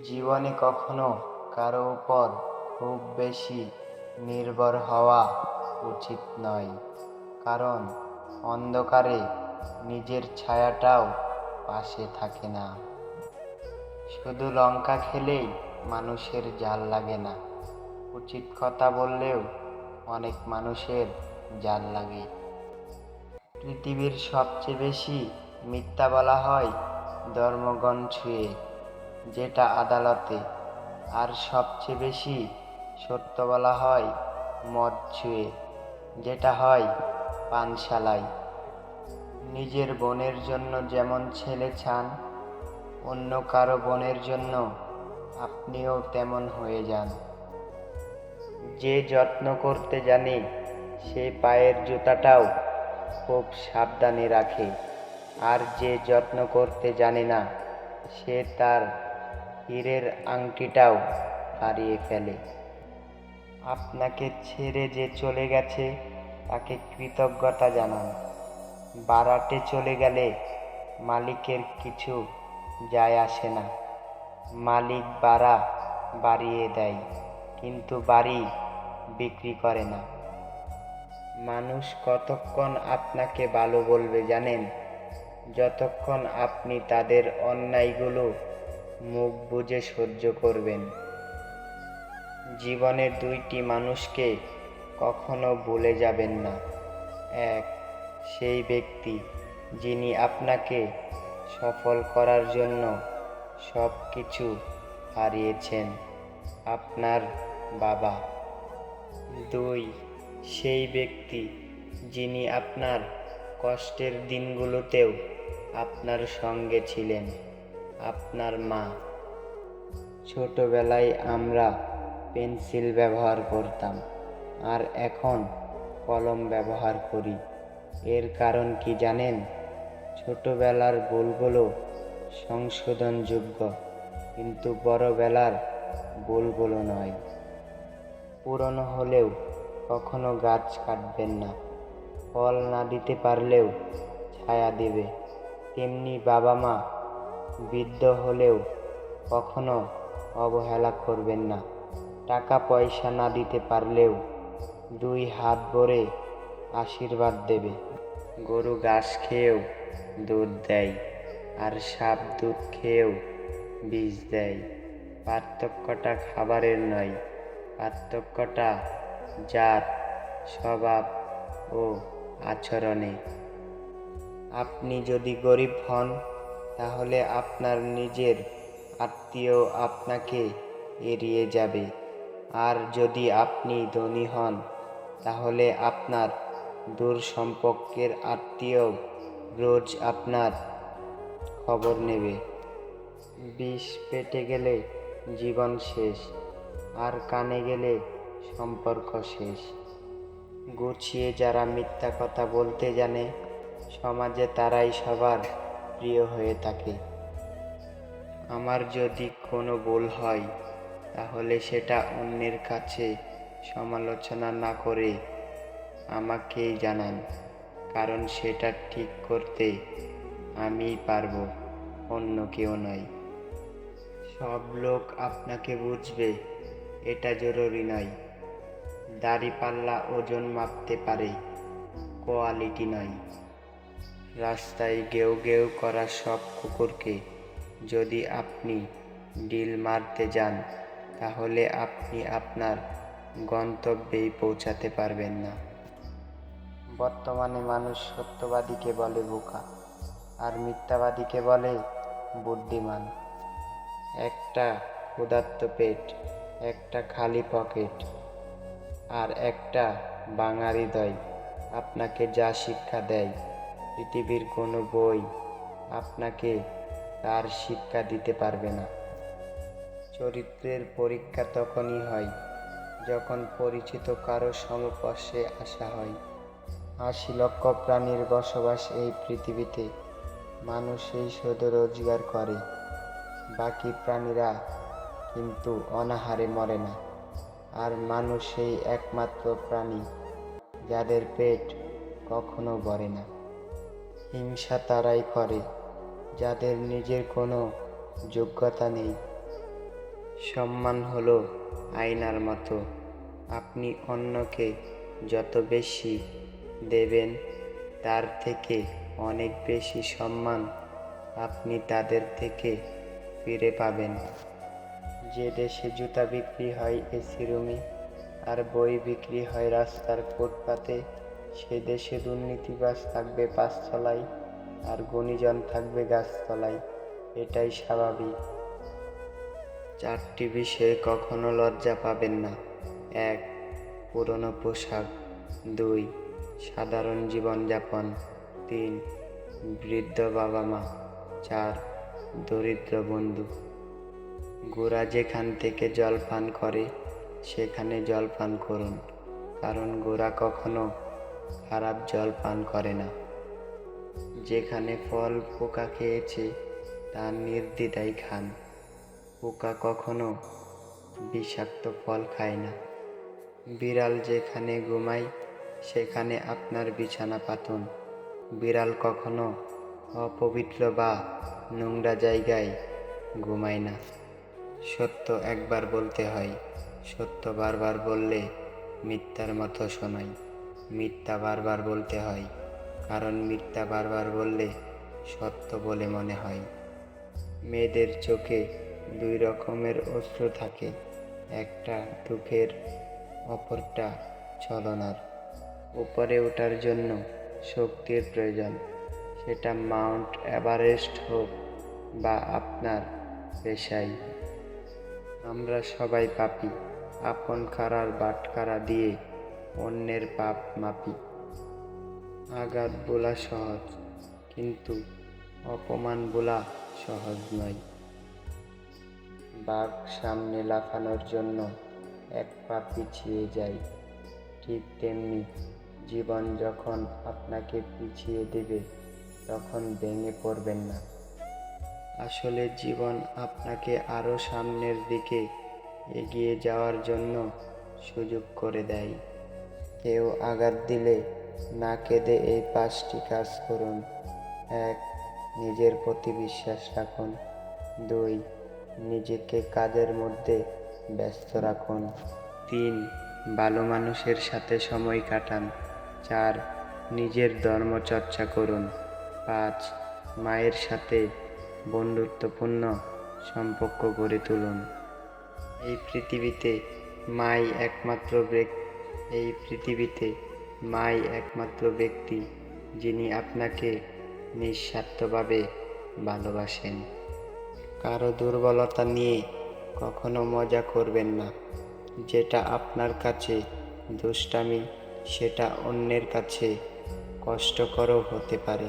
জীবনে কখনো কারো উপর খুব বেশি নির্ভর হওয়া উচিত নয়, কারণ অন্ধকারে নিজের ছায়াটাও পাশে থাকে না। শুধু লঙ্কা খেলেই মানুষের জাল লাগে না, উচিত কথা বললেও অনেক মানুষের জাল লাগে। পৃথিবীর সবচেয়ে বেশি মিথ্যা বলা হয় ধর্মগ্রন্থ ছুঁয়ে, যেটা আদালতে, আর সবচেয়ে বেশি সত্য বলা হয় মদ ছুঁয়ে, যেটা হয় পানশালায়। নিজের বোনের জন্য যেমন ছেলে চান, অন্য কারো বোনের জন্য আপনিও তেমন হয়ে যান। যে যত্ন করতে জানে সে পায়ের জুতাটাও খুব সাবধানে রাখে, আর যে যত্ন করতে জানে না সে তার হীরের আংটিটাও হারিয়ে ফেলে। আপনাকে ছেড়ে যে চলে গেছে তাকে কৃতজ্ঞতা জানান। বারাটে চলে গেলে মালিকের কিছু যায় আসে না। মালিক ভাড়া বাড়িয়ে দেয়, কিন্তু বাড়ি বিক্রি করে না। মানুষ কতক্ষণ আপনাকে ভালো বলবে জানেন? যতক্ষণ আপনি তাদের অন্যায়গুলো মুখ বুজে সহ্য করবেন। জীবনের দুইটি মানুষকে কখনো ভুলে যাবেন না। এক, সেই ব্যক্তি যিনি আপনাকে সফল করার জন্য সব কিছু হারিয়েছেন, আপনার বাবা। দুই, সেই ব্যক্তি যিনি আপনার কষ্টের দিনগুলোতেও আপনার সঙ্গে ছিলেন, আপনার মা। ছোটবেলায় আমরা পেন্সিল ব্যবহার করতাম, আর এখন কলম ব্যবহার করি। এর কারণ কি জানেন? ছোটবেলার ভুলগুলো সংশোধনযোগ্য, কিন্তু বড়বেলার ভুলগুলো নয়। পুরনো হলেও কখনো গাছ কাটবেন না। ফল না দিতে পারলেও ছায়া দেবে। তেমনি বাবা মা বৃদ্ধ হলেও কখনো অবহেলা করবেন না। টাকা পয়সা না দিতে পারলেও দুই হাত ভরে আশীর্বাদ দেবে। গরু ঘাস খেয়েও দুধ দেয়, আর সাপ দুধ খেয়েও বিষ দেয়। পার্থক্যটা খাবারের নয়, পার্থক্যটা জাত, স্বভাব ও আচরণে। আপনি যদি গরিব হন তাহলে আপনার নিজের আত্মীয় আপনাকে এড়িয়ে যাবে, আর যদি আপনি ধনী হন তাহলে আপনার দূর সম্পর্কের আত্মীয় রোজ আপনার খবর নেবে। বিষ পেটে গেলে জীবন শেষ, আর কানে গেলে সম্পর্ক শেষ। গুছিয়ে যারা মিথ্যা কথা বলতে জানে সমাজে তারাই সবার প্রিয় হয়ে থাকে। আমার যদি কোনো ভুল হয় তাহলে সেটা অন্যের কাছে সমালোচনা না করে আমাকেই জানান, কারণ সেটা ঠিক করতে আমিই পারবো, অন্য কেউ নয়। সব লোক আপনাকে বুঝবে এটা জরুরি নয়। দাড়িপাল্লা ওজন মাপতে পারে, কোয়ালিটি নয়। রাস্তায় গেউ গেউ করা সব কুকুরকে যদি আপনি ডিল মারতে যান তাহলে আপনি আপনার গন্তব্যেই পৌঁছাতে পারবেন না। বর্তমানে মানুষ সত্যবাদীকে বলে বোকা, আর মিথ্যাবাদীকে বলে বুদ্ধিমান। একটা ক্ষুধার্ত পেট, একটা খালি পকেট, আর একটা ভাঙা হৃদয় আপনাকে যা শিক্ষা দেয় পৃথিবীর কোনো বই আপনাকে তার শিক্ষা দিতে পারবে না। চরিত্রের পরীক্ষা তখনই হয় যখন পরিচিত কারো সংস্পর্শে আসা হয়। ৮০ লক্ষ প্রাণীর বসবাস এই পৃথিবীতে। মানুষই শুধু রোজগার করে, বাকি প্রাণীরা কিন্তু অনাহারে মরে না। আর মানুষই একমাত্র প্রাণী যাদের পেট কখনো ভরে না। হিংসা তারাই করে যাদের নিজের কোনো যোগ্যতা নেই। সম্মান হলো আয়নার মতো, আপনি অন্যকে যত বেশি দেবেন তার থেকে অনেক বেশি সম্মান আপনি তাদের থেকে ফিরে পাবেন। যে দেশে জুতা বিক্রি হয় এসি রুমে আর বই বিক্রি হয় রাস্তার ফুটপাতে, সে দেশে দুর্নীতিবাজ থাকবে পাঁচতলায় আর গুণীজন থাকবে গাছতলায়। এটাই স্বাভাবিক। 4টি বিষয়ে কখনো লজ্জা পাবেন না। 1. পুরনো পোশাক। 2. সাধারণ জীবনযাপন। 3. বৃদ্ধ বাবা মা। 4. দরিদ্র বন্ধু। গোরা যেখান থেকে জল পান করে সেখানে জল পান করুন, কারণ গোরা কখনো খারাপ জল পান করে না। যেখানে ফল পোকা খেয়েছে তা নির্দ্বিধায় খান, পোকা কখনো বিষাক্ত ফল খায় না। বিড়াল যেখানে ঘুমায় সেখানে আপনার বিছানা পাতুন, বিড়াল কখনো অপবিত্র বা নোংরা জায়গায় ঘুমায় না। সত্য একবার বলতে হয়, সত্য বারবার বললে মিথ্যার মতো শোনায়। মিথ্যা বারবার বলতে হয়, কারণ মিথ্যা বারবার বললে সত্য বলে মনে হয়। মেয়েদের চোখে 2 রকমের অশ্রু থাকে, একটা দুঃখের, অপরটা ছলনার। উপরে ওঠার জন্য শক্তির প্রয়োজন, সেটা মাউন্ট এভারেস্ট হোক বা আপনার পেশাই। আমরা সবাই পাপী, আপন খারার বাটখারা দিয়ে অন্যের পাপ মাপি। আঘাত বলা সহজ, কিন্তু অপমান বলা সহজ নয়। বাঘ সামনে লাফানোর জন্য 1 পা পিছিয়ে যায়, ঠিক তেমনি জীবন যখন আপনাকে পিছিয়ে দেবে তখন ভেঙে পড়বেন না। আসলে জীবন আপনাকে আরো সামনের দিকে এগিয়ে যাওয়ার জন্য সুযোগ করে দেয়। কেউ আঘাত দিলে না কেঁদে এই 5টি কাজ করুন। 1. নিজের প্রতি বিশ্বাস রাখুন। 2. নিজেকে কাজের মধ্যে ব্যস্ত রাখুন। 3. ভালো মানুষের সাথে সময় কাটান। 4. নিজের ধর্ম চর্চা করুন। 5. মায়ের সাথে বন্ধুত্বপূর্ণ সম্পর্ক গড়ে তুলুন। এই পৃথিবীতে মাই একমাত্র ব্যক্তি যিনি আপনাকে নিঃস্বার্থভাবে ভালোবাসেন। কারো দুর্বলতা নিয়ে কখনো মজা করবেন না। যেটা আপনার কাছে দুষ্টামি সেটা অন্যের কাছে কষ্টকরও হতে পারে।